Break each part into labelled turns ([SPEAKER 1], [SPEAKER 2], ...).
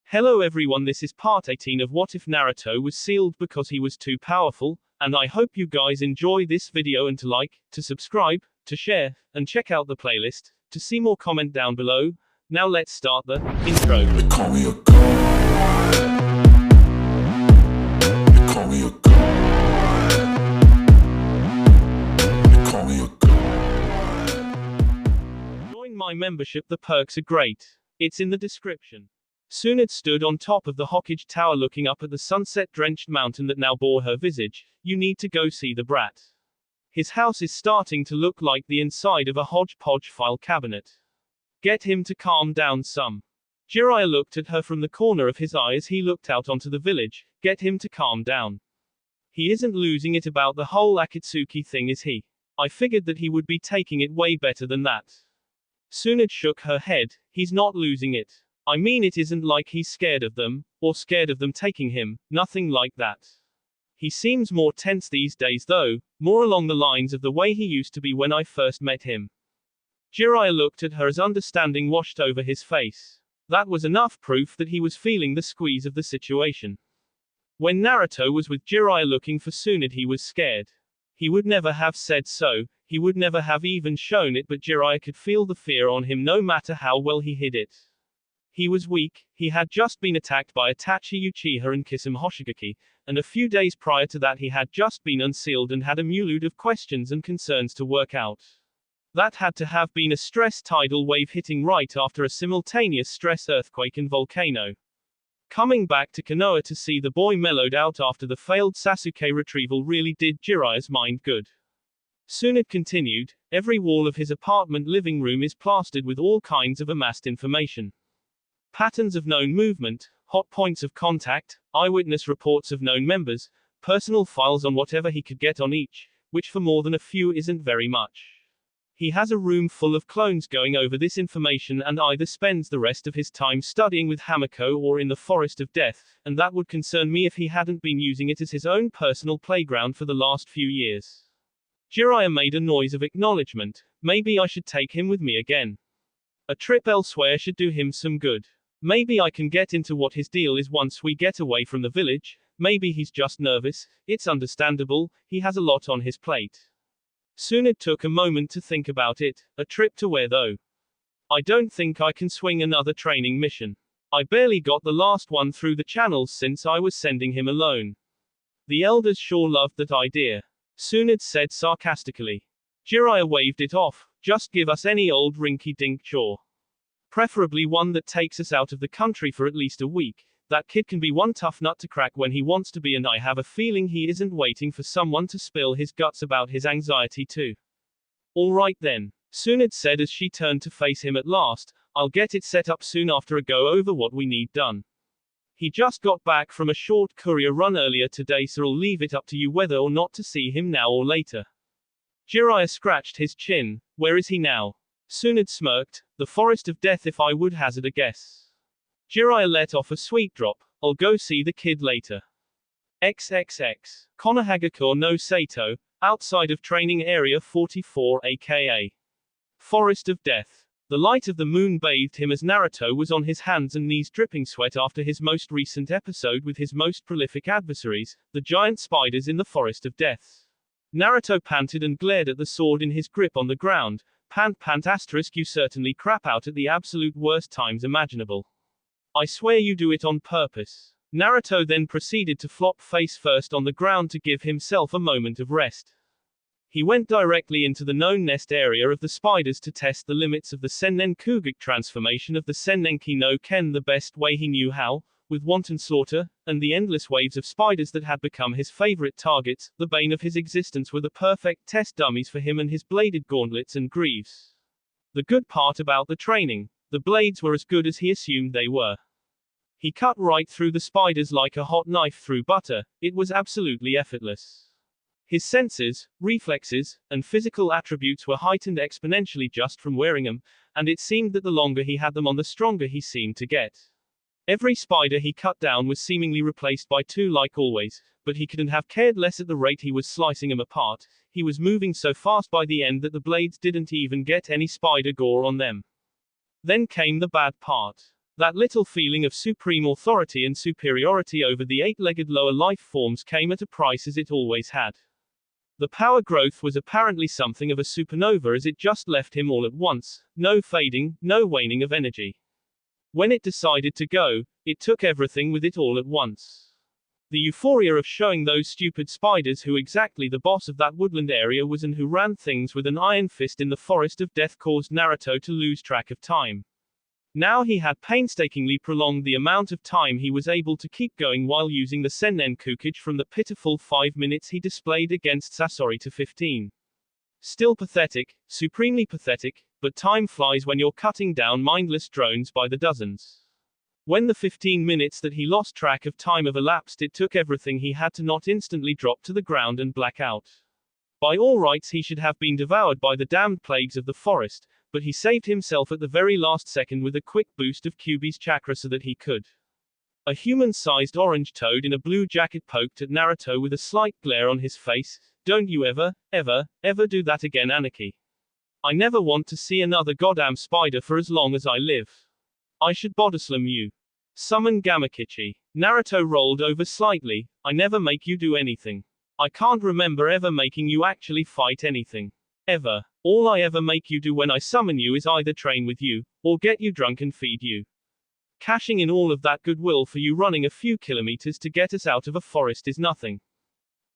[SPEAKER 1] Hello everyone, this is part 18 of What If Naruto was sealed because he was too powerful, and I hope you guys enjoy this video and to like, to subscribe, to share, and check out the playlist, to see more comment down below. Now let's start the intro.
[SPEAKER 2] They call me a god. They call me a god. They call me a god.
[SPEAKER 1] Join my membership, the perks are great. It's in the description. Tsunade stood on top of the Hokage Tower looking up at the sunset-drenched mountain that now bore her visage. You need to go see the brat. His house is starting to look like the inside of a hodgepodge file cabinet. Get him to calm down some. Jiraiya looked at her from the corner of his eye as he looked out onto the village. Get him to calm down. He isn't losing it about the whole Akatsuki thing, is he? I figured that he would be taking it way better than that. Tsunade shook her head. He's not losing it. I mean, it isn't like he's scared of them, or scared of them taking him, nothing like that. He seems more tense these days though, more along the lines of the way he used to be when I first met him. Jiraiya looked at her as understanding washed over his face. That was enough proof that he was feeling the squeeze of the situation. When Naruto was with Jiraiya looking for Tsunade, he was scared. He would never have said so, he would never have even shown it, but Jiraiya could feel the fear on him no matter how well he hid it. He was weak, he had just been attacked by Itachi Uchiha and Kisame Hoshigaki, and a few days prior to that he had just been unsealed and had a multitude of questions and concerns to work out. That had to have been a stress tidal wave hitting right after a simultaneous stress earthquake and volcano. Coming back to Konoha to see the boy mellowed out after the failed Sasuke retrieval really did Jiraiya's mind good. Tsunade continued, every wall of his apartment living room is plastered with all kinds of amassed information. Patterns of known movement, hot points of contact, eyewitness reports of known members, personal files on whatever he could get on each, which for more than a few isn't very much. He has a room full of clones going over this information and either spends the rest of his time studying with Hamako or in the Forest of Death, and that would concern me if he hadn't been using it as his own personal playground for the last few years. Jiraiya made a noise of acknowledgement. Maybe I should take him with me again. A trip elsewhere should do him some good. Maybe I can get into what his deal is once we get away from the village. Maybe he's just nervous, it's understandable, he has a lot on his plate. Tsunade took a moment to think about it. A trip to where though? I don't think I can swing another training mission. I barely got the last one through the channels since I was sending him alone. The elders sure loved that idea. Tsunade said sarcastically. Jiraiya waved it off. Just give us any old rinky-dink chore. Preferably one that takes us out of the country for at least a week. That kid can be one tough nut to crack when he wants to be, and I have a feeling he isn't waiting for someone to spill his guts about his anxiety too. Alright then, Tsunade said as she turned to face him at last. I'll get it set up soon after a go over what we need done. He just got back from a short courier run earlier today, so I'll leave it up to you whether or not to see him now or later. Jiraiya scratched his chin. Where is he now? Tsunade smirked. The Forest of Death if I would hazard a guess. Jiraiya let off a sweet drop. I'll go see the kid later. XXX. Konohagakure no Sato, outside of Training Area 44 aka Forest of Death. The light of the moon bathed him as Naruto was on his hands and knees dripping sweat after his most recent episode with his most prolific adversaries, the giant spiders in the Forest of Death. Naruto panted and glared at the sword in his grip on the ground. Pant you certainly crap out at the absolute worst times imaginable. I swear you do it on purpose. Naruto then proceeded to flop face first on the ground to give himself a moment of rest. He went directly into the known nest area of the spiders to test the limits of the Sennenkugic transformation of the Sennenki no Ken the best way he knew how, with wanton slaughter, and the endless waves of spiders that had become his favorite targets, the bane of his existence, were the perfect test dummies for him and his bladed gauntlets and greaves. The good part about the training, the blades were as good as he assumed they were. He cut right through the spiders like a hot knife through butter. It was absolutely effortless. His senses, reflexes, and physical attributes were heightened exponentially just from wearing them, and it seemed that the longer he had them on, the stronger he seemed to get. Every spider he cut down was seemingly replaced by two like always, but he couldn't have cared less at the rate he was slicing them apart. He was moving so fast by the end that the blades didn't even get any spider gore on them. Then came the bad part. That little feeling of supreme authority and superiority over the eight-legged lower life forms came at a price, as it always had. The power growth was apparently something of a supernova, as it just left him all at once, no fading, no waning of energy. When it decided to go, it took everything with it all at once. The euphoria of showing those stupid spiders who exactly the boss of that woodland area was and who ran things with an iron fist in the forest of death caused Naruto to lose track of time. Now he had painstakingly prolonged the amount of time he was able to keep going while using the Sennen Kukage from the pitiful 5 minutes he displayed against Sasori to 15. Still pathetic, supremely pathetic, but time flies when you're cutting down mindless drones by the dozens. When the 15 minutes that he lost track of time have elapsed, it took everything he had to not instantly drop to the ground and black out. By all rights he should have been devoured by the damned plagues of the forest, but he saved himself at the very last second with a quick boost of Kyuubi's chakra so that he could. A human-sized orange toad in a blue jacket poked at Naruto with a slight glare on his face. Don't you ever do that again, Anarchy. I never want to see another goddamn spider for as long as I live. I should bodyslam you. Summon Gamakichi. Naruto rolled over slightly. I never make you do anything. I can't remember ever making you actually fight anything. Ever. All I ever make you do when I summon you is either train with you, or get you drunk and feed you. Cashing in all of that goodwill for you running a few kilometers to get us out of a forest is nothing.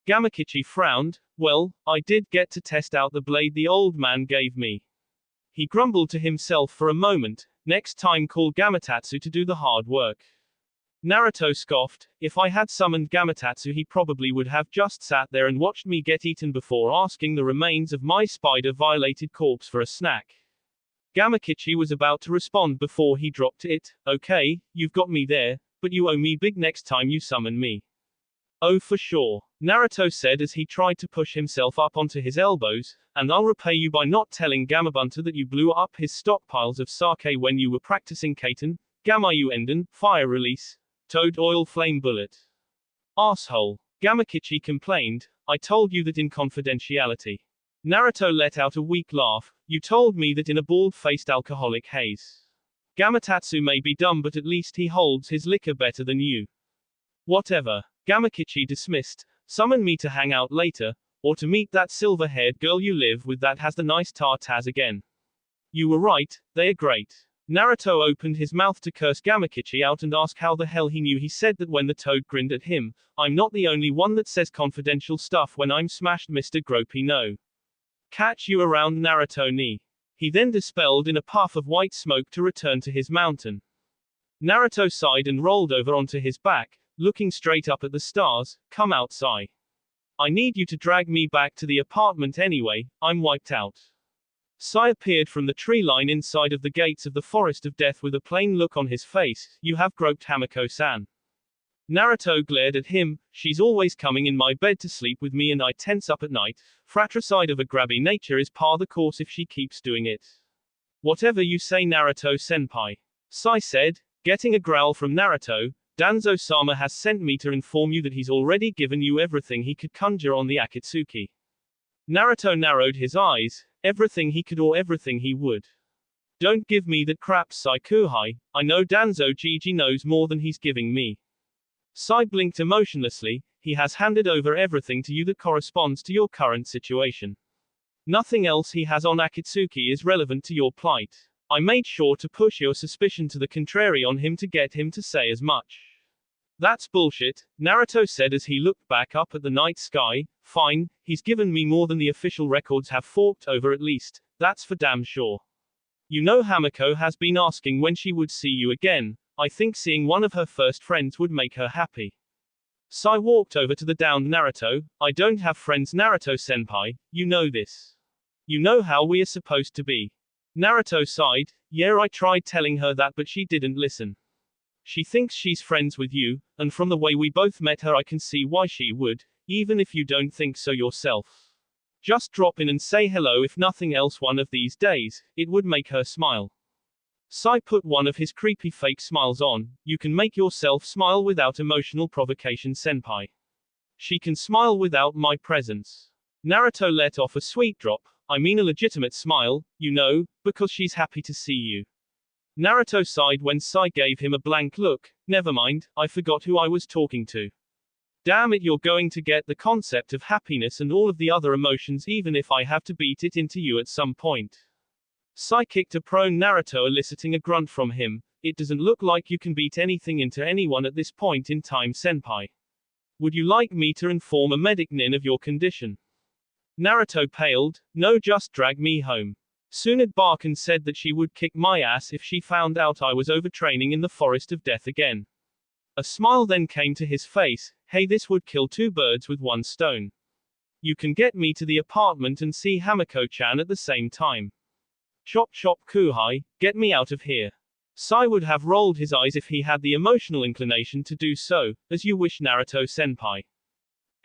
[SPEAKER 1] Gamakichi frowned. Well, I did get to test out the blade the old man gave me. He grumbled to himself for a moment. Next time call Gamatatsu to do the hard work. Naruto scoffed. If I had summoned Gamatatsu, he probably would have just sat there and watched me get eaten before asking the remains of my spider-violated corpse for a snack. Gamakichi was about to respond before he dropped it. Okay, you've got me there, but you owe me big next time you summon me. Oh, for sure, Naruto said as he tried to push himself up onto his elbows, and I'll repay you by not telling Gamabunta that you blew up his stockpiles of sake when you were practicing Kaiten. Gamayu Enden, fire release. Toad oil flame bullet. Asshole. Gamakichi complained. I told you that in confidentiality. Naruto let out a weak laugh. You told me that in a bald-faced alcoholic haze. Gamatatsu may be dumb, but at least he holds his liquor better than you. Whatever. Gamakichi dismissed. Summon me to hang out later, or to meet that silver-haired girl you live with that has the nice tartars again. You were right, they are great. Naruto opened his mouth to curse Gamakichi out and ask how the hell he knew. He said that when the toad grinned at him, I'm not the only one that says confidential stuff when I'm smashed, Mr. Gropey. No. Catch you around, Naruto ni. He then dispelled in a puff of white smoke to return to his mountain. Naruto sighed and rolled over onto his back, looking straight up at the stars. Come outside. I need you to drag me back to the apartment anyway, I'm wiped out. Sai appeared from the tree line inside of the gates of the Forest of Death with a plain look on his face. You have groped Hamako-san. Naruto glared at him. She's always coming in my bed to sleep with me and I tense up at night. Fratricide of a grabby nature is par the course if she keeps doing it. Whatever you say, Naruto-senpai. Sai said, getting a growl from Naruto. Danzo-sama has sent me to inform you that he's already given you everything he could conjure on the Akatsuki. Naruto narrowed his eyes. Everything he could or everything he would. Don't give me that crap, Saikuhai. I know Danzo Gigi knows more than he's giving me. Sai blinked emotionlessly. He has handed over everything to you that corresponds to your current situation. Nothing else he has on Akatsuki is relevant to your plight. I made sure to push your suspicion to the contrary on him to get him to say as much. That's bullshit, Naruto said as he looked back up at the night sky. Fine, he's given me more than the official records have forked over at least, that's for damn sure. You know Hamako has been asking when she would see you again. I think seeing one of her first friends would make her happy. Sai walked over to the downed Naruto. I don't have friends, Naruto-senpai, you know this. You know how we are supposed to be. Naruto sighed. Yeah, I tried telling her that but she didn't listen. She thinks she's friends with you, and from the way we both met her I can see why she would, even if you don't think so yourself. Just drop in and say hello if nothing else one of these days, it would make her smile. Sai put one of his creepy fake smiles on. You can make yourself smile without emotional provocation, senpai. She can smile without my presence. Naruto let off a sweet drop. I mean a legitimate smile, you know, because she's happy to see you. Naruto sighed when Sai gave him a blank look. Never mind, I forgot who I was talking to. Damn it, you're going to get the concept of happiness and all of the other emotions even if I have to beat it into you at some point. Sai kicked a prone Naruto, eliciting a grunt from him. It doesn't look like you can beat anything into anyone at this point in time, senpai. Would you like me to inform a medic nin of your condition? Naruto paled. No, just drag me home. Tsunade Barkan said that she would kick my ass if she found out I was overtraining in the forest of death again. A smile then came to his face. Hey, this would kill two birds with one stone. You can get me to the apartment and see Hamiko-chan at the same time. Chop chop kuhai, get me out of here. Sai would have rolled his eyes if he had the emotional inclination to do so. As you wish, Naruto-senpai.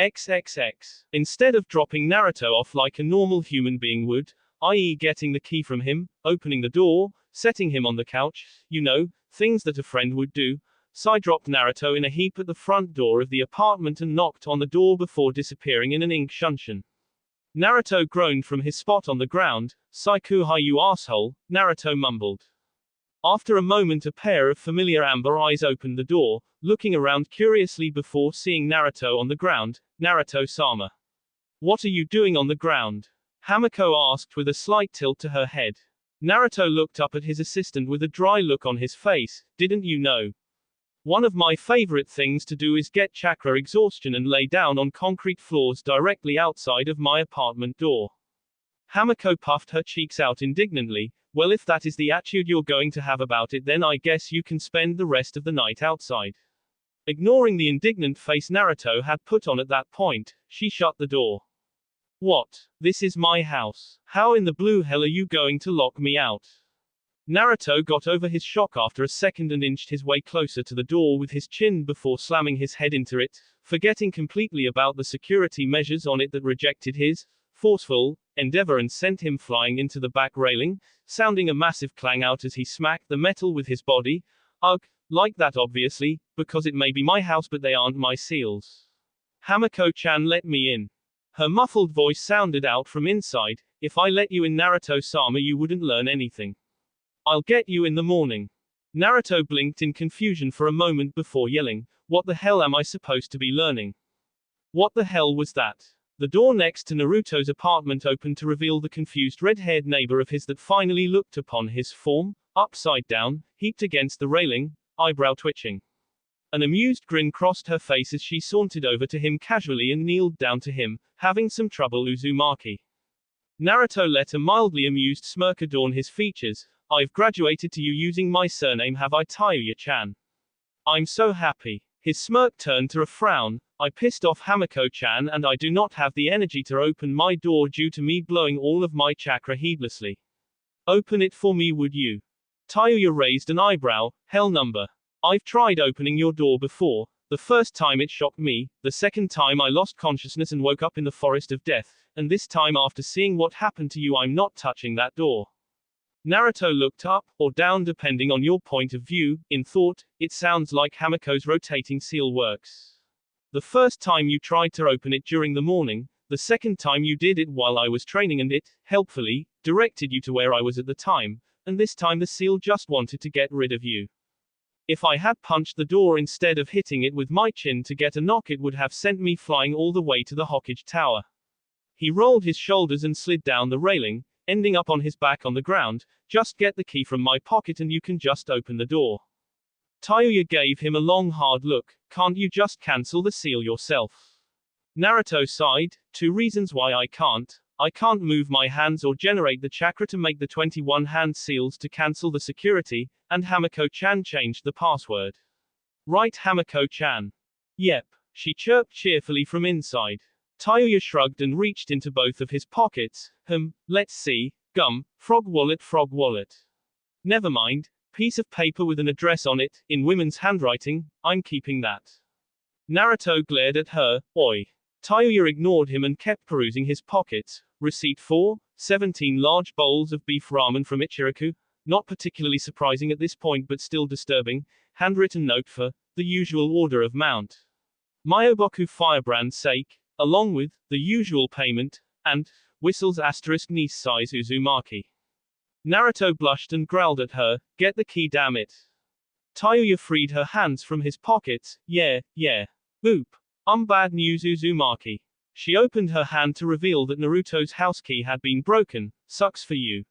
[SPEAKER 1] XXX. Instead of dropping Naruto off like a normal human being would, i.e. getting the key from him, opening the door, setting him on the couch, you know, things that a friend would do, Sai dropped Naruto in a heap at the front door of the apartment and knocked on the door before disappearing in an ink shunshin. Naruto groaned from his spot on the ground. Sai kuhai, you asshole, Naruto mumbled. After a moment, a pair of familiar amber eyes opened the door, looking around curiously before seeing Naruto on the ground. Naruto-sama. What are you doing on the ground? Hamiko asked with a slight tilt to her head. Naruto looked up at his assistant with a dry look on his face. Didn't you know? One of my favorite things to do is get chakra exhaustion and lay down on concrete floors directly outside of my apartment door. Hamiko puffed her cheeks out indignantly. Well, if that is the attitude you're going to have about it, then I guess you can spend the rest of the night outside. Ignoring the indignant face Naruto had put on at that point, she shut the door. What? This is my house. How in the blue hell are you going to lock me out? Naruto got over his shock after a second and inched his way closer to the door with his chin before slamming his head into it, forgetting completely about the security measures on it that rejected his forceful endeavor and sent him flying into the back railing, sounding a massive clang out as he smacked the metal with his body. Ugh, like that obviously, because it may be my house but they aren't my seals. Hamiko-chan, let me in. Her muffled voice sounded out from inside. If I let you in, Naruto-sama, you wouldn't learn anything. I'll get you in the morning. Naruto blinked in confusion for a moment before yelling, what the hell am I supposed to be learning? What the hell was that? The door next to Naruto's apartment opened to reveal the confused red-haired neighbor of his that finally looked upon his form, upside down, heaped against the railing, eyebrow twitching. An amused grin crossed her face as she sauntered over to him casually and kneeled down to him, having some trouble, Uzumaki. Naruto let a mildly amused smirk adorn his features. I've graduated to you using my surname, have I, Tayuya-chan? I'm so happy. His smirk turned to a frown. I pissed off Hamiko-chan and I do not have the energy to open my door due to me blowing all of my chakra heedlessly. Open it for me, would you? Tayuya raised an eyebrow. Hell number. I've tried opening your door before. The first time it shocked me, the second time I lost consciousness and woke up in the forest of death, and this time after seeing what happened to you, I'm not touching that door. Naruto looked up, or down depending on your point of view, in thought. It sounds like Hamiko's rotating seal works. The first time you tried to open it during the morning, the second time you did it while I was training and it, helpfully, directed you to where I was at the time, and this time the seal just wanted to get rid of you. If I had punched the door instead of hitting it with my chin to get a knock, it would have sent me flying all the way to the Hokage Tower. He rolled his shoulders and slid down the railing, ending up on his back on the ground. Just get the key from my pocket and you can just open the door. Tayuya gave him a long hard look. Can't you just cancel the seal yourself? Naruto sighed. 2 reasons why I can't. I can't move my hands or generate the chakra to make the 21 hand seals to cancel the security, and Hamiko-chan changed the password. Right, Hamiko-chan? Yep, she chirped cheerfully from inside. Tayuya shrugged and reached into both of his pockets. Let's see. Gum, frog wallet. Never mind. Piece of paper with an address on it, in women's handwriting. I'm keeping that. Naruto glared at her. Oi. Tayuya ignored him and kept perusing his pockets. Receipt for 17 large bowls of beef ramen from Ichiraku. Not particularly surprising at this point but still disturbing. Handwritten note for the usual order of mount. Myoboku firebrand's sake, along with the usual payment, and whistles * niece size Uzumaki. Naruto blushed and growled at her, "Get the key, damn it." Tayuya freed her hands from his pockets. Yeah. Oop. Bad news, Uzumaki. She opened her hand to reveal that Naruto's house key had been broken. Sucks for you.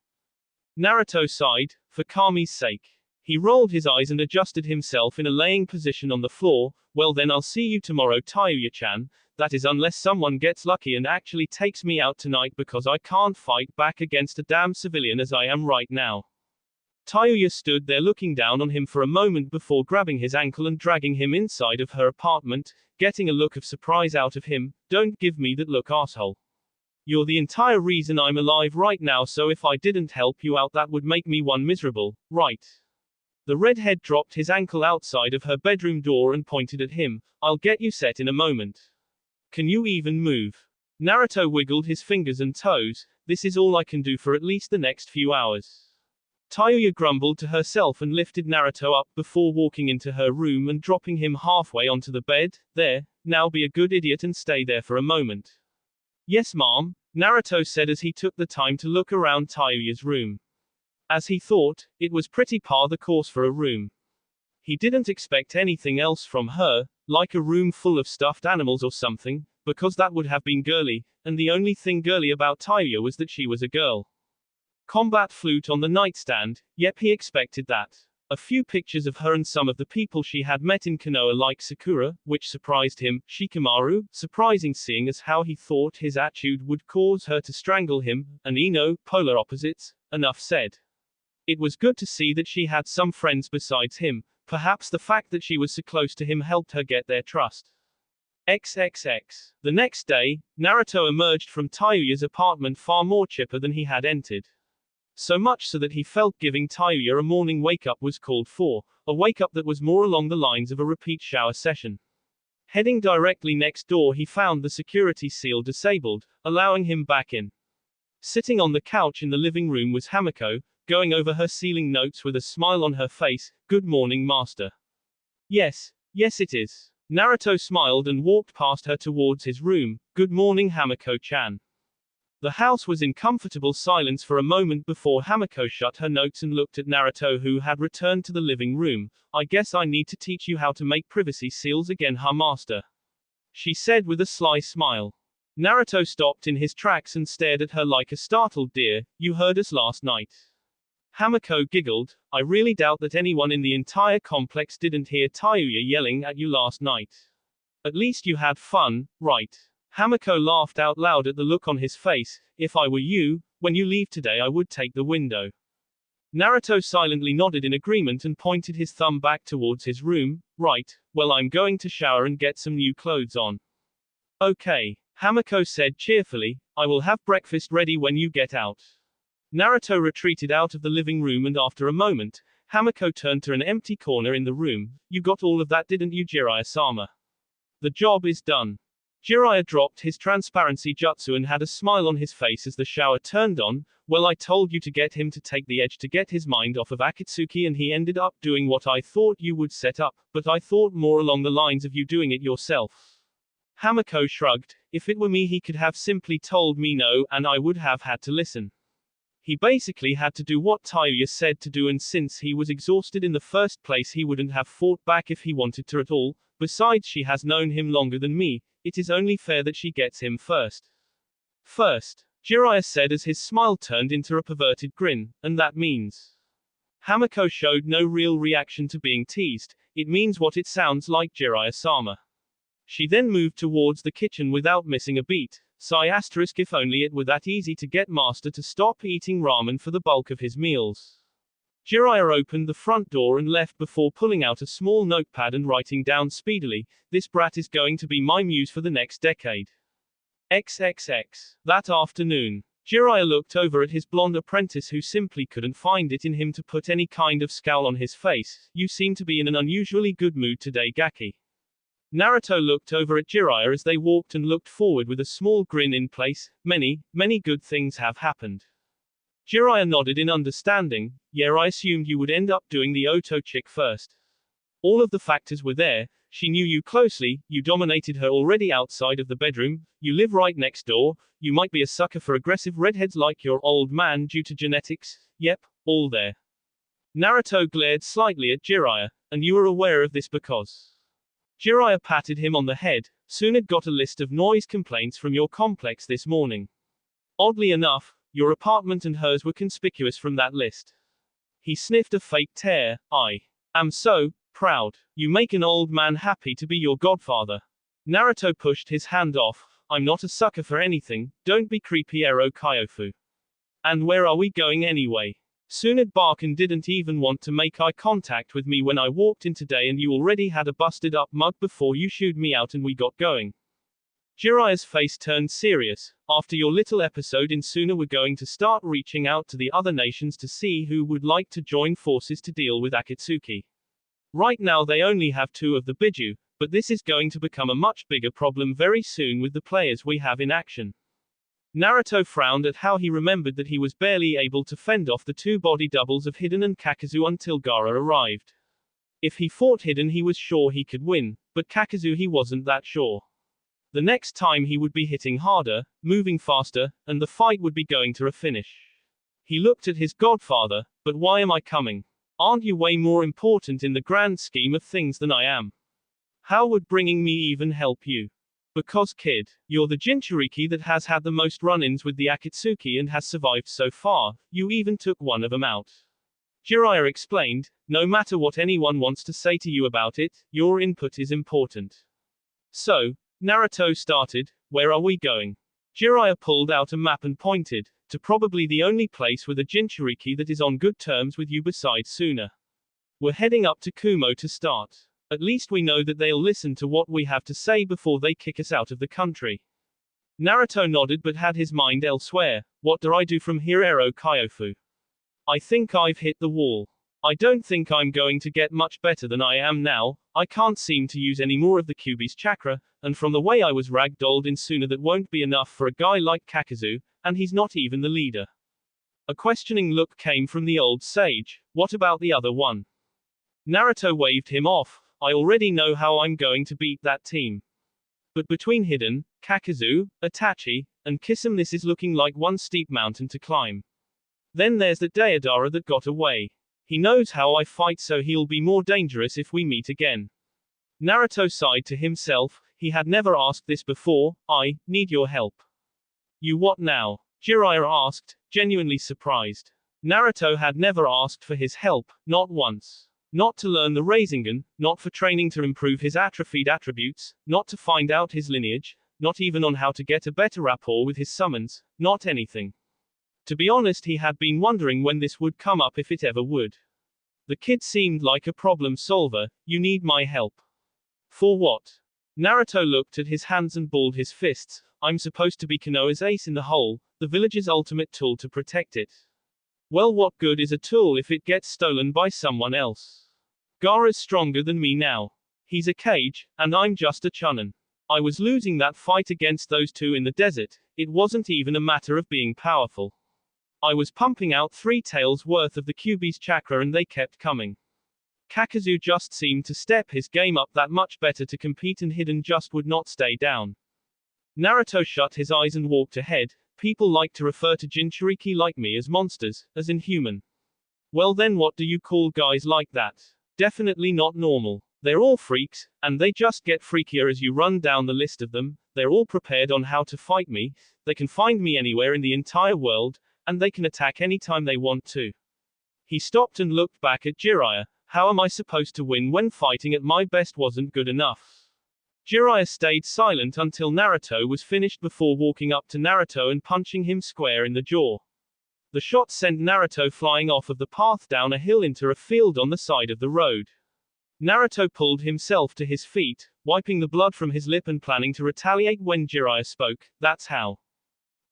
[SPEAKER 1] Naruto sighed, for Kami's sake. He rolled his eyes and adjusted himself in a laying position on the floor. Well then, I'll see you tomorrow, Tayuya-chan. That is, unless someone gets lucky and actually takes me out tonight, because I can't fight back against a damn civilian as I am right now. Tayuya stood there looking down on him for a moment before grabbing his ankle and dragging him inside of her apartment, getting a look of surprise out of him. Don't give me that look, asshole. You're the entire reason I'm alive right now, so if I didn't help you out that would make me one miserable, right? The redhead dropped his ankle outside of her bedroom door and pointed at him. I'll get you set in a moment. Can you even move? Naruto wiggled his fingers and toes. This is all I can do for at least the next few hours. Tayuya grumbled to herself and lifted Naruto up before walking into her room and dropping him halfway onto the bed. There, now be a good idiot and stay there for a moment. Yes, ma'am, Naruto said as he took the time to look around Tayuya's room. As he thought, it was pretty par the course for a room. He didn't expect anything else from her, like a room full of stuffed animals or something, because that would have been girly, and the only thing girly about Tayuya was that she was a girl. Combat flute on the nightstand, yep, he expected that. A few pictures of her and some of the people she had met in Konoha, like Sakura, which surprised him, Shikamaru, surprising seeing as how he thought his attitude would cause her to strangle him, and Ino, polar opposites. Enough said. It was good to see that she had some friends besides him. Perhaps the fact that she was so close to him helped her get their trust. XXX. The next day, Naruto emerged from Tayuya's apartment far more chipper than he had entered. So much so that he felt giving Tayuya a morning wake-up was called for, a wake-up that was more along the lines of a repeat shower session. Heading directly next door, he found the security seal disabled, allowing him back in. Sitting on the couch in the living room was Hamiko, going over her sealing notes with a smile on her face. Good morning, master. Yes it is. Naruto smiled and walked past her towards his room. Good morning, Hamiko-chan. The house was in comfortable silence for a moment before Hamiko shut her notes and looked at Naruto, who had returned to the living room. I guess I need to teach you how to make privacy seals again, huh, master? She said with a sly smile. Naruto stopped in his tracks and stared at her like a startled deer. You heard us last night. Hamiko giggled. I really doubt that anyone in the entire complex didn't hear Tayuya yelling at you last night. At least you had fun, right? Hamiko laughed out loud at the look on his face. If I were you, when you leave today I would take the window. Naruto silently nodded in agreement and pointed his thumb back towards his room. Right, well, I'm going to shower and get some new clothes on. Okay, Hamiko said cheerfully. I will have breakfast ready when you get out. Naruto retreated out of the living room, and after a moment, Hamiko turned to an empty corner in the room. You got all of that, didn't you, Jiraiya-sama? The job is done. Jiraiya dropped his transparency jutsu and had a smile on his face as the shower turned on. Well, I told you to get him to take the edge to get his mind off of Akatsuki, and he ended up doing what I thought you would set up, but I thought more along the lines of you doing it yourself. Hamiko shrugged. If it were me, he could have simply told me no, and I would have had to listen. He basically had to do what Tayuya said to do, and since he was exhausted in the first place, he wouldn't have fought back if he wanted to at all. Besides, she has known him longer than me. It is only fair that she gets him first. First, Jiraiya said as his smile turned into a perverted grin. And that means? Hamiko showed no real reaction to being teased. It means what it sounds like, Jiraiya-sama. She then moved towards the kitchen without missing a beat. Sigh asterisk, if only it were that easy to get master to stop eating ramen for the bulk of his meals. Jiraiya opened the front door and left before pulling out a small notepad and writing down speedily, this brat is going to be my muse for the next decade. XXX. That afternoon, Jiraiya looked over at his blonde apprentice, who simply couldn't find it in him to put any kind of scowl on his face. You seem to be in an unusually good mood today, Gaki. Naruto looked over at Jiraiya as they walked and looked forward with a small grin in place. Many good things have happened. Jiraiya nodded in understanding. Yeah, I assumed you would end up doing the Oto chick first. All of the factors were there. She knew you closely, you dominated her already outside of the bedroom, you live right next door, you might be a sucker for aggressive redheads like your old man due to genetics, Yep, all there. Naruto glared slightly at Jiraiya, and you are aware of this because. Jiraiya patted him on the head. Tsunade got a list of noise complaints from your complex this morning. Oddly enough, your apartment and hers were conspicuous from that list. He sniffed a fake tear. I am so proud. You make an old man happy to be your godfather. Naruto pushed his hand off. I'm not a sucker for anything, don't be creepy Ero Kyofu. And where are we going anyway? Tsunade Barkin didn't even want to make eye contact with me when I walked in today, and you already had a busted up mug before you shooed me out and we got going. Jiraiya's face turned serious. After your little episode in Suna, we're going to start reaching out to the other nations to see who would like to join forces to deal with Akatsuki. Right now they only have 2 of the Biju, but this is going to become a much bigger problem very soon with the players we have in action. Naruto frowned at how he remembered that he was barely able to fend off the 2 body doubles of Hiden and Kakazu until Gaara arrived. If he fought Hiden he was sure he could win, but Kakazu he wasn't that sure. The next time he would be hitting harder, moving faster, and the fight would be going to a finish. He looked at his godfather. But why am I coming? Aren't you way more important in the grand scheme of things than I am? How would bringing me even help you? Because kid, you're the Jinchuriki that has had the most run-ins with the Akatsuki and has survived so far, you even took one of them out. Jiraiya explained, no matter what anyone wants to say to you about it, your input is important. So, Naruto started, where are we going? Jiraiya pulled out a map and pointed, to probably the only place with a Jinchuriki that is on good terms with you besides Suna. We're heading up to Kumo to start. At least we know that they'll listen to what we have to say before they kick us out of the country. Naruto nodded but had his mind elsewhere. What do I do from here, Ero Kyofu? I think I've hit the wall. I don't think I'm going to get much better than I am now. I can't seem to use any more of the Kyuubi's chakra, and from the way I was ragdolled in Suna that won't be enough for a guy like Kakazu, and he's not even the leader. A questioning look came from the old sage. What about the other one? Naruto waved him off. I already know how I'm going to beat that team. But between Hiden, Kakazu, Itachi, and Kisame this is looking like one steep mountain to climb. Then there's that Deidara that got away. He knows how I fight, so he'll be more dangerous if we meet again. Naruto sighed to himself. He had never asked this before. I need your help. You what now? Jiraiya asked, genuinely surprised. Naruto had never asked for his help, not once. Not to learn the Rasengan, not for training to improve his atrophied attributes, not to find out his lineage, not even on how to get a better rapport with his summons, not anything. To be honest, he had been wondering when this would come up, if it ever would. The kid seemed like a problem solver. You need my help. For what? Naruto looked at his hands and balled his fists. I'm supposed to be Konoha's ace in the hole, the village's ultimate tool to protect it. Well, what good is a tool if it gets stolen by someone else? Gaara's stronger than me now. He's a Kage, and I'm just a Chunin. I was losing that fight against those 2 in the desert. It wasn't even a matter of being powerful. I was pumping out 3 taels worth of the Kyuubi's chakra and they kept coming. Kakazu just seemed to step his game up that much better to compete, and Hiden just would not stay down. Naruto shut his eyes and walked ahead. People like to refer to Jinchuriki like me as monsters, as inhuman. Well then, what do you call guys like that? Definitely not normal. They're all freaks, and they just get freakier as you run down the list of them. They're all prepared on how to fight me. They can find me anywhere in the entire world, and they can attack anytime they want to. He stopped and looked back at Jiraiya. How am I supposed to win when fighting at my best wasn't good enough? Jiraiya stayed silent until Naruto was finished before walking up to Naruto and punching him square in the jaw. The shot sent Naruto flying off of the path down a hill into a field on the side of the road. Naruto pulled himself to his feet, wiping the blood from his lip and planning to retaliate when Jiraiya spoke. That's how.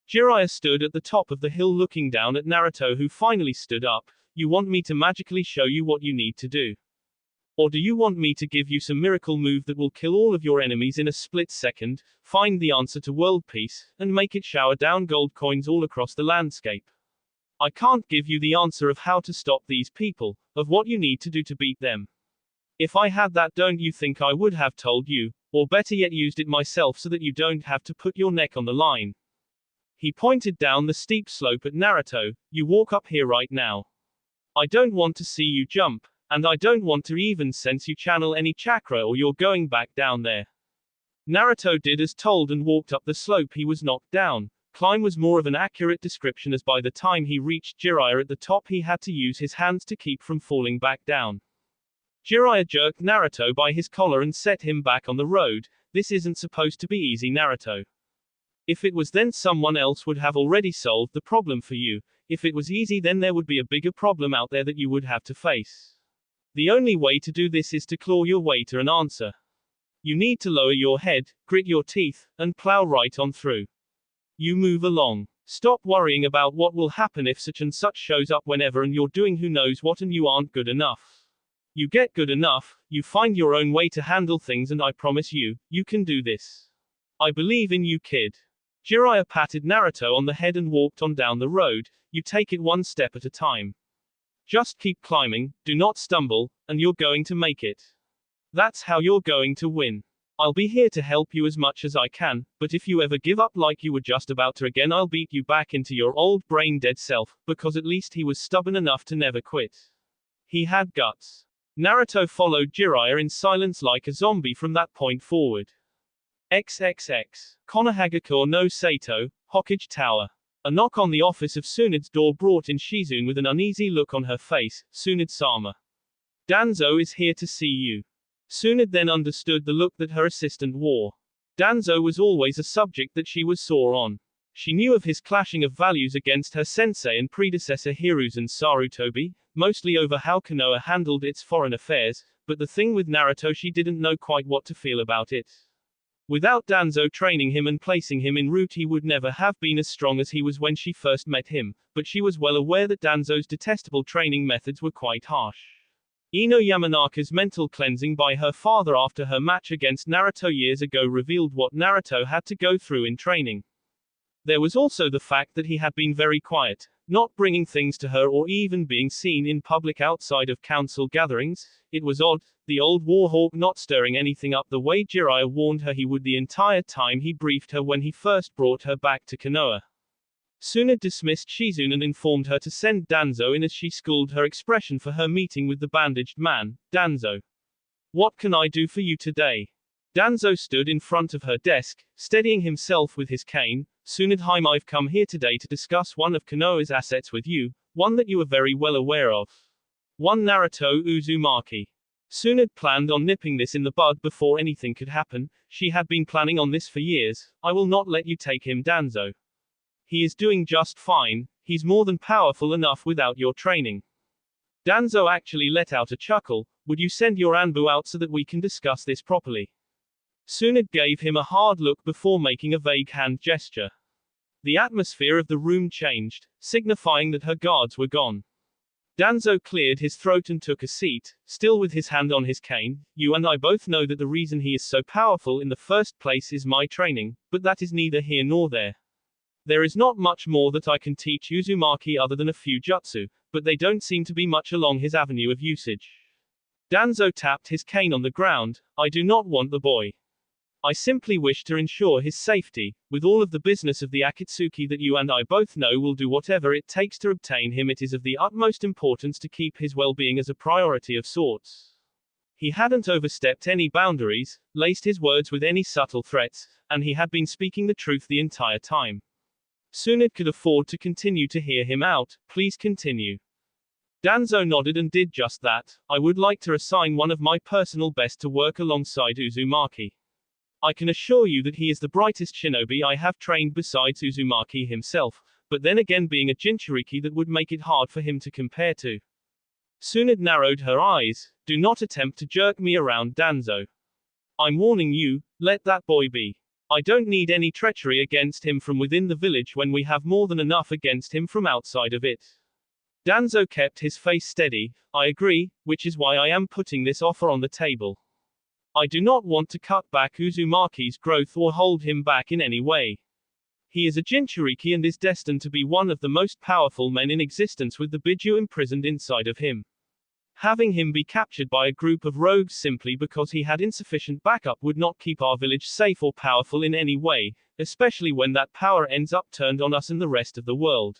[SPEAKER 1] Jiraiya stood at the top of the hill looking down at Naruto, who finally stood up. You want me to magically show you what you need to do? Or do you want me to give you some miracle move that will kill all of your enemies in a split second, find the answer to world peace, and make it shower down gold coins all across the landscape? I can't give you the answer of how to stop these people, of what you need to do to beat them. If I had that, don't you think I would have told you, or better yet used it myself so that you don't have to put your neck on the line? He pointed down the steep slope at Naruto. You walk up here right now. I don't want to see you jump, and I don't want to even sense you channel any chakra or you're going back down there. Naruto did as told and walked up the slope. He was knocked down. Climb was more of an accurate description, as by the time he reached Jiraiya at the top he had to use his hands to keep from falling back down. Jiraiya jerked Naruto by his collar and set him back on the road. This isn't supposed to be easy, Naruto. If it was, then someone else would have already solved the problem for you. If it was easy, then there would be a bigger problem out there that you would have to face. The only way to do this is to claw your way to an answer. You need to lower your head, grit your teeth, and plow right on through. You move along. Stop worrying about what will happen if such and such shows up whenever and you're doing who knows what and you aren't good enough. You get good enough, you find your own way to handle things, and I promise you, you can do this. I believe in you, kid. Jiraiya patted Naruto on the head and walked on down the road. You take it one step at a time. Just keep climbing, do not stumble, and you're going to make it. That's how you're going to win. I'll be here to help you as much as I can, but if you ever give up like you were just about to again, I'll beat you back into your old brain-dead self, because at least he was stubborn enough to never quit. He had guts. Naruto followed Jiraiya in silence like a zombie from that point forward. XXX. Konohagakure no Sato, Hokage Tower. A knock on the office of Tsunade door brought in Shizune with an uneasy look on her face. Tsunade-sama. Danzo is here to see you. Tsunade then understood the look that her assistant wore. Danzo was always a subject that she was sore on. She knew of his clashing of values against her sensei and predecessor Hiruzen Sarutobi, mostly over how Konoha handled its foreign affairs, but the thing with Naruto, she didn't know quite what to feel about it. Without Danzo training him and placing him en route, he would never have been as strong as he was when she first met him, but she was well aware that Danzo's detestable training methods were quite harsh. Ino Yamanaka's mental cleansing by her father after her match against Naruto years ago revealed what Naruto had to go through in training. There was also the fact that he had been very quiet, not bringing things to her or even being seen in public outside of council gatherings. It was odd, the old warhawk not stirring anything up the way Jiraiya warned her he would the entire time he briefed her when he first brought her back to Konoha. Tsunade dismissed Shizune and informed her to send Danzo in as she schooled her expression for her meeting with the bandaged man. Danzo. What can I do for you today? Danzo stood in front of her desk, steadying himself with his cane. Tsunade, I've come here today to discuss one of Konoha's assets with you, one that you are very well aware of. One Naruto Uzumaki. Tsunade planned on nipping this in the bud before anything could happen. She had been planning on this for years. I will not let you take him, Danzo. He is doing just fine. He's more than powerful enough without your training. Danzo actually let out a chuckle. Would you send your Anbu out so that we can discuss this properly? Tsunade gave him a hard look before making a vague hand gesture. The atmosphere of the room changed, signifying that her guards were gone. Danzo cleared his throat and took a seat, still with his hand on his cane. You and I both know that the reason he is so powerful in the first place is my training, but that is neither here nor there. There is not much more that I can teach Uzumaki other than a few jutsu, but they don't seem to be much along his avenue of usage. Danzo tapped his cane on the ground. I do not want the boy. I simply wish to ensure his safety. With all of the business of the Akatsuki that you and I both know will do whatever it takes to obtain him, it is of the utmost importance to keep his well-being as a priority of sorts. He hadn't overstepped any boundaries, laced his words with any subtle threats, and he had been speaking the truth the entire time. Tsunade could afford to continue to hear him out. Please continue. Danzo nodded and did just that. I would like to assign one of my personal best to work alongside Uzumaki. I can assure you that he is the brightest shinobi I have trained besides Uzumaki himself, but then again, being a Jinchuriki, that would make it hard for him to compare to. Tsunade narrowed her eyes. Do not attempt to jerk me around, Danzo. I'm warning you, let that boy be. I don't need any treachery against him from within the village when we have more than enough against him from outside of it. Danzo kept his face steady. I agree, which is why I am putting this offer on the table. I do not want to cut back Uzumaki's growth or hold him back in any way. He is a Jinchuriki and is destined to be one of the most powerful men in existence with the Biju imprisoned inside of him. Having him be captured by a group of rogues simply because he had insufficient backup would not keep our village safe or powerful in any way, especially when that power ends up turned on us and the rest of the world.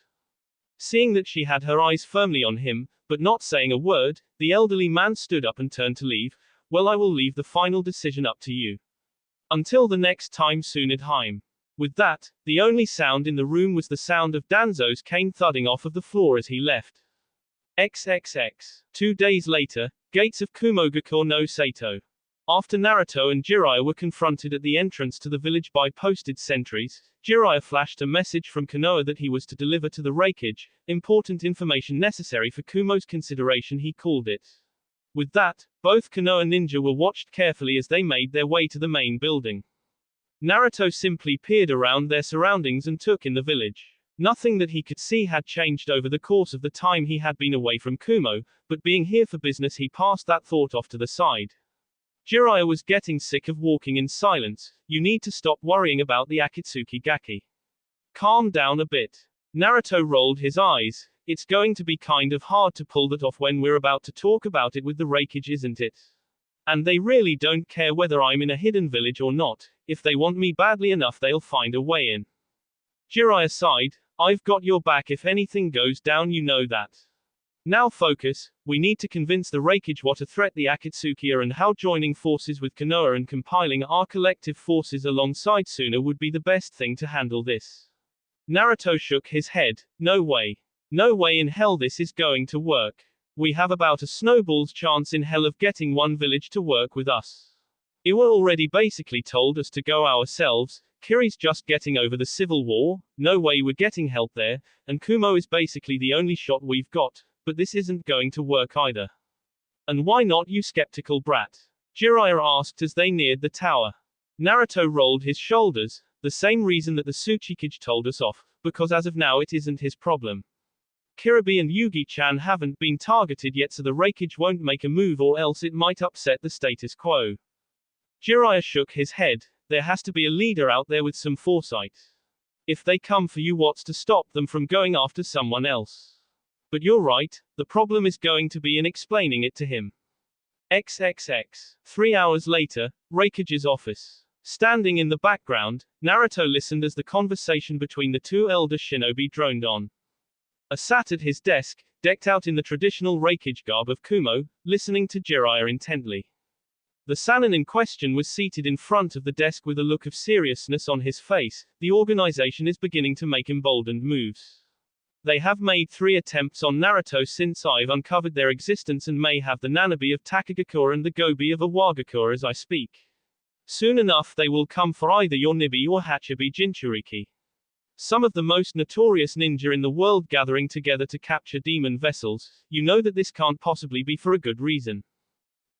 [SPEAKER 1] Seeing that she had her eyes firmly on him, but not saying a word, the elderly man stood up and turned to leave. Well, I will leave the final decision up to you. Until the next time, Sunedheim. With that, the only sound in the room was the sound of Danzo's cane thudding off of the floor as he left. XXX. 2 days later, gates of Kumogakure no Sato. After Naruto and Jiraiya were confronted at the entrance to the village by posted sentries, Jiraiya flashed a message from Konoha that he was to deliver to the Raikage, important information necessary for Kumo's consideration, he called it. With that, both Konoha ninja were watched carefully as they made their way to the main building. Naruto simply peered around their surroundings and took in the village. Nothing that he could see had changed over the course of the time he had been away from Kumo, but being here for business he passed that thought off to the side. Jiraiya was getting sick of walking in silence. You need to stop worrying about the Akatsuki Gaki. Calm down a bit. Naruto rolled his eyes. It's going to be kind of hard to pull that off when we're about to talk about it with the Raikage, isn't it? And they really don't care whether I'm in a hidden village or not. If they want me badly enough they'll find a way in. Jiraiya sighed. I've got your back if anything goes down, you know that. Now focus, we need to convince the Raikage what a threat the Akatsuki are and how joining forces with Konoha and compiling our collective forces alongside Suna would be the best thing to handle this. Naruto shook his head. No way. No way in hell this is going to work. We have about a snowball's chance in hell of getting one village to work with us. Iwa already basically told us to go ourselves. Kiri's just getting over the civil war, no way we're getting help there, and Kumo is basically the only shot we've got, but this isn't going to work either. And why not, you skeptical brat? Jiraiya asked as they neared the tower. Naruto rolled his shoulders. The same reason that the Tsuchikage told us off, because as of now it isn't his problem. Kiribi and Yugi-chan haven't been targeted yet, so the Raikage won't make a move or else it might upset the status quo. Jiraiya shook his head. There has to be a leader out there with some foresight. If they come for you, what's to stop them from going after someone else? But you're right, the problem is going to be in explaining it to him. XXX. 3 hours later, Raikage's office. Standing in the background, Naruto listened as the conversation between the two elder shinobi droned on. Sat at his desk, decked out in the traditional Raikage garb of Kumo, listening to Jiraiya intently. The Sannin in question was seated in front of the desk with a look of seriousness on his face. The organization is beginning to make emboldened moves. They have made 3 attempts on Naruto since I've uncovered their existence and may have the Nanabi of Takagakure and the Gobi of Iwagakure as I speak. Soon enough they will come for either your Nibi or Hachibi Jinchuriki. Some of the most notorious ninja in the world gathering together to capture demon vessels. You know that this can't possibly be for a good reason.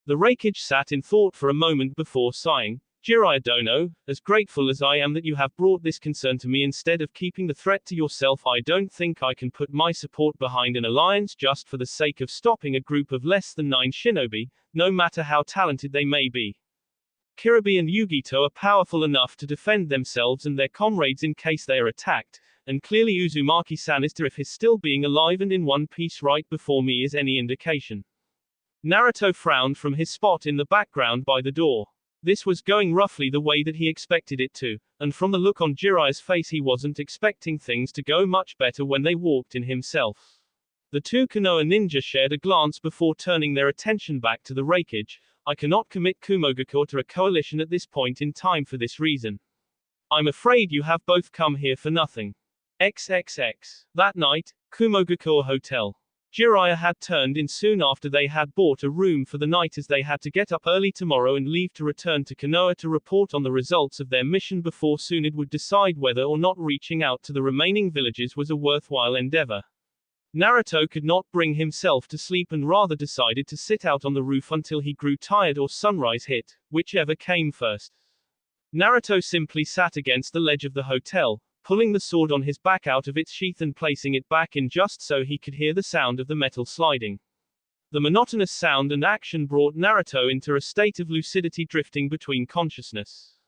[SPEAKER 1] The Raikage sat in thought for a moment before sighing. Jiraiya Dono, as grateful as I am that you have brought this concern to me instead of keeping the threat to yourself, I don't think I can put my support behind an alliance just for the sake of stopping a group of less than 9 shinobi, no matter how talented they may be. Kiribi and Yugito are powerful enough to defend themselves and their comrades in case they are attacked, and clearly Uzumaki-san is if his still being alive and in one piece right before me is any indication. Naruto frowned from his spot in the background by the door. This was going roughly the way that he expected it to, and from the look on Jiraiya's face he wasn't expecting things to go much better when they walked in himself. The two Konoha ninja shared a glance before turning their attention back to the Raikage. I cannot commit Kumogakure to a coalition at this point in time for this reason. I'm afraid you have both come here for nothing. XXX. That night, Kumogakure Hotel. Jiraiya had turned in soon after they had bought a room for the night as they had to get up early tomorrow and leave to return to Konoha to report on the results of their mission before Tsunade would decide whether or not reaching out to the remaining villages was a worthwhile endeavor. Naruto could not bring himself to sleep and rather decided to sit out on the roof until he grew tired or sunrise hit, whichever came first. Naruto simply sat against the ledge of the hotel, pulling the sword on his back out of its sheath and placing it back in just so he could hear the sound of the metal sliding. The monotonous sound and action brought Naruto into a state of lucidity, drifting between consciousness.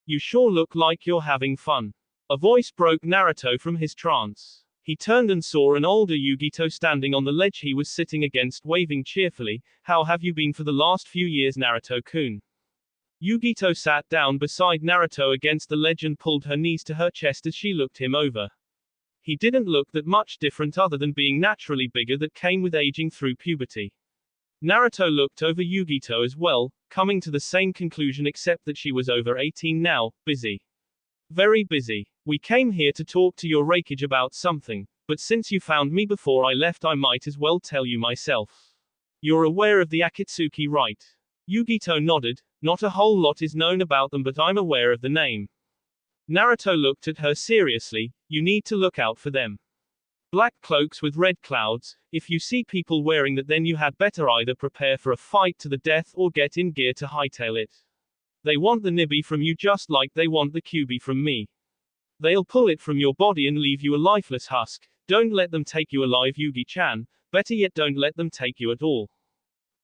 [SPEAKER 1] You sure look like you're having fun. A voice broke Naruto from his trance. He turned and saw an older Yugito standing on the ledge he was sitting against, waving cheerfully. How have you been for the last few years, Naruto-kun? Yugito sat down beside Naruto against the ledge and pulled her knees to her chest as she looked him over. He didn't look that much different other than being naturally bigger that came with aging through puberty. Naruto looked over Yugito as well, coming to the same conclusion except that she was over 18 now, busy. Very busy. We came here to talk to your Raikage about something, but since you found me before I left I might as well tell you myself. You're aware of the Akatsuki, right? Yugito nodded. Not a whole lot is known about them, but I'm aware of the name. Naruto looked at her seriously. You need to look out for them. Black cloaks with red clouds. If you see people wearing that, then you had better either prepare for a fight to the death or get in gear to hightail it. They want the Nibi from you just like they want the Kyuubi from me. They'll pull it from your body and leave you a lifeless husk. Don't let them take you alive, Yugi-chan. Better yet, don't let them take you at all.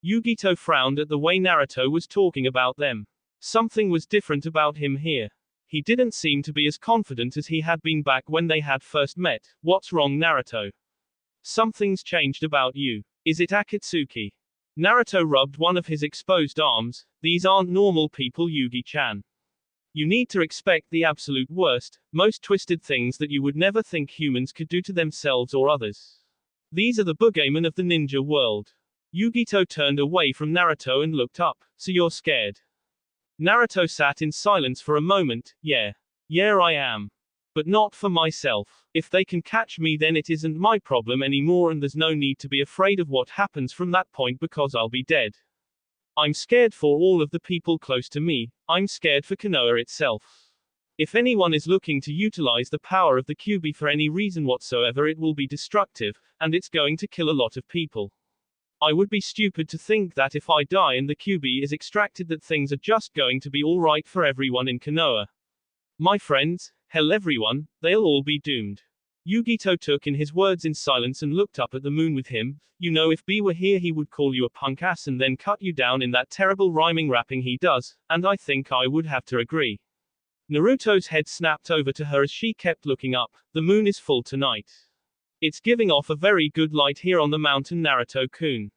[SPEAKER 1] Yugito frowned at the way Naruto was talking about them. Something was different about him here. He didn't seem to be as confident as he had been back when they had first met. What's wrong, Naruto? Something's changed about you. Is it Akatsuki? Naruto rubbed one of his exposed arms. These aren't normal people, Yugi-chan. You need to expect the absolute worst, most twisted things that you would never think humans could do to themselves or others. These are the boogeymen of the ninja world. Yugito turned away from Naruto and looked up. So you're scared? Naruto sat in silence for a moment. Yeah, I am. But not for myself. If they can catch me, then it isn't my problem anymore, and there's no need to be afraid of what happens from that point because I'll be dead. I'm scared for all of the people close to me. I'm scared for Konoha itself. If anyone is looking to utilize the power of the Kyuubi for any reason whatsoever, it will be destructive, and it's going to kill a lot of people. I would be stupid to think that if I die and the Kyuubi is extracted, that things are just going to be alright for everyone in Konoha. My friends, hell everyone, they'll all be doomed. Yugito took in his words in silence and looked up at the moon with him. You know, if B were here he would call you a punk ass and then cut you down in that terrible rhyming rapping he does, and I think I would have to agree. Naruto's head snapped over to her as she kept looking up. The moon is full tonight. It's giving off a very good light here on the mountain, Naruto-kun.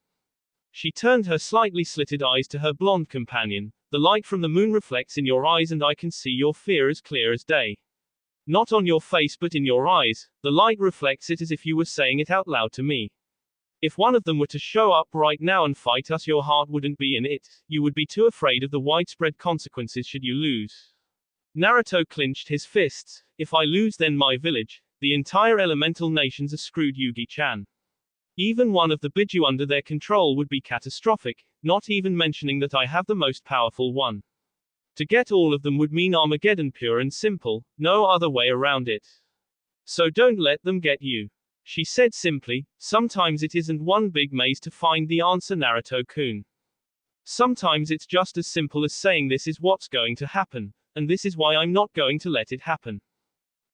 [SPEAKER 1] She turned her slightly slitted eyes to her blonde companion. The light from the moon reflects in your eyes and I can see your fear as clear as day. Not on your face but in your eyes. The light reflects it as if you were saying it out loud to me. If one of them were to show up right now and fight us, your heart wouldn't be in it. You would be too afraid of the widespread consequences should you lose. Naruto clenched his fists. If I lose, then my village, the entire elemental nations are screwed, Yugi-chan. Even one of the Biju under their control would be catastrophic, not even mentioning that I have the most powerful one. To get all of them would mean Armageddon, pure and simple, no other way around it. So don't let them get you. She said simply. Sometimes it isn't one big maze to find the answer, Naruto-kun. Sometimes it's just as simple as saying this is what's going to happen, and this is why I'm not going to let it happen.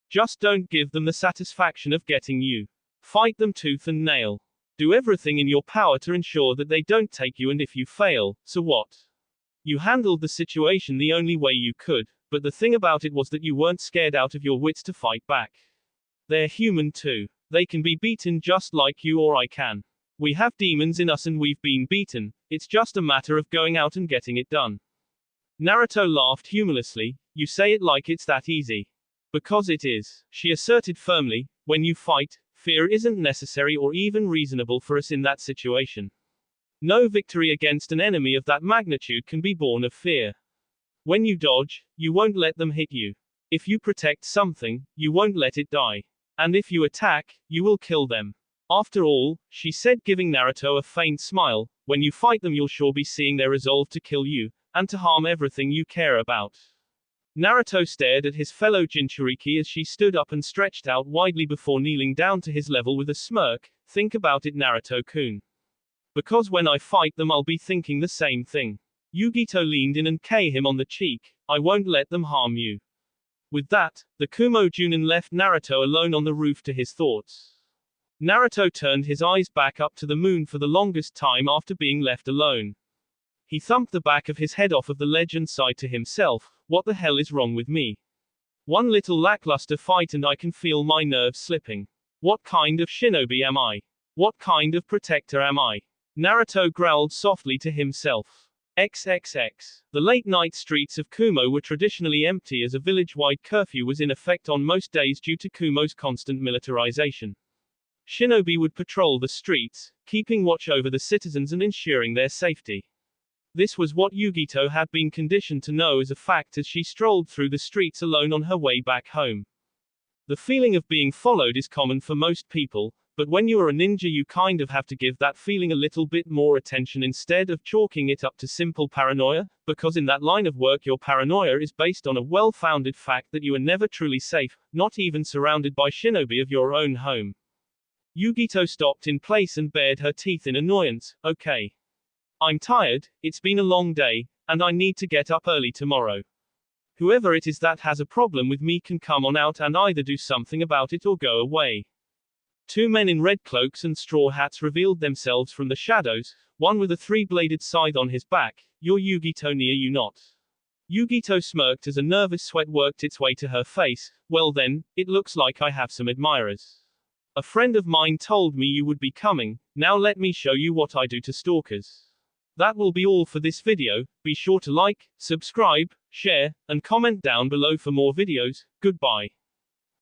[SPEAKER 1] Just don't give them the satisfaction of getting you. Fight them tooth and nail. Do everything in your power to ensure that they don't take you, and if you fail, so what? You handled the situation the only way you could, but the thing about it was that you weren't scared out of your wits to fight back. They're human too. They can be beaten just like you or I can. We have demons in us and we've been beaten. It's just a matter of going out and getting it done. Naruto laughed humorlessly. You say it like it's that easy. Because it is, she asserted firmly. When you fight, fear isn't necessary or even reasonable for us in that situation. No victory against an enemy of that magnitude can be born of fear. When you dodge, you won't let them hit you. If you protect something, you won't let it die. And if you attack, you will kill them. After all, she said, giving Naruto a faint smile, when you fight them you'll sure be seeing their resolve to kill you, and to harm everything you care about. Naruto stared at his fellow Jinchuriki as she stood up and stretched out widely before kneeling down to his level with a smirk. Think about it, Naruto-kun. Because when I fight them I'll be thinking the same thing. Yugito leaned in and kissed him on the cheek. I won't let them harm you. With that, the Kumo Junin left Naruto alone on the roof to his thoughts. Naruto turned his eyes back up to the moon for the longest time after being left alone. He thumped the back of his head off of the ledge and sighed to himself. What the hell is wrong with me? One little lackluster fight and I can feel my nerves slipping. What kind of shinobi am I? What kind of protector am I? Naruto growled softly to himself. XXX. The late-night streets of Kumo were traditionally empty as a village-wide curfew was in effect on most days due to Kumo's constant militarization. Shinobi would patrol the streets, keeping watch over the citizens and ensuring their safety. This was what Yugito had been conditioned to know as a fact as she strolled through the streets alone on her way back home. The feeling of being followed is common for most people, but when you are a ninja you kind of have to give that feeling a little bit more attention instead of chalking it up to simple paranoia, because in that line of work your paranoia is based on a well-founded fact that you are never truly safe, not even surrounded by shinobi of your own home. Yugito stopped in place and bared her teeth in annoyance. Okay. I'm tired, it's been a long day, and I need to get up early tomorrow. Whoever it is that has a problem with me can come on out and either do something about it or go away. Two men in red cloaks and straw hats revealed themselves from the shadows, one with a three-bladed scythe on his back. You're Yugito, near you not? Yugito smirked as a nervous sweat worked its way to her face. Well then, it looks like I have some admirers. A friend of mine told me you would be coming, now let me show you what I do to stalkers. That will be all for this video. Be sure to like, subscribe, share, and comment down below for more videos. Goodbye.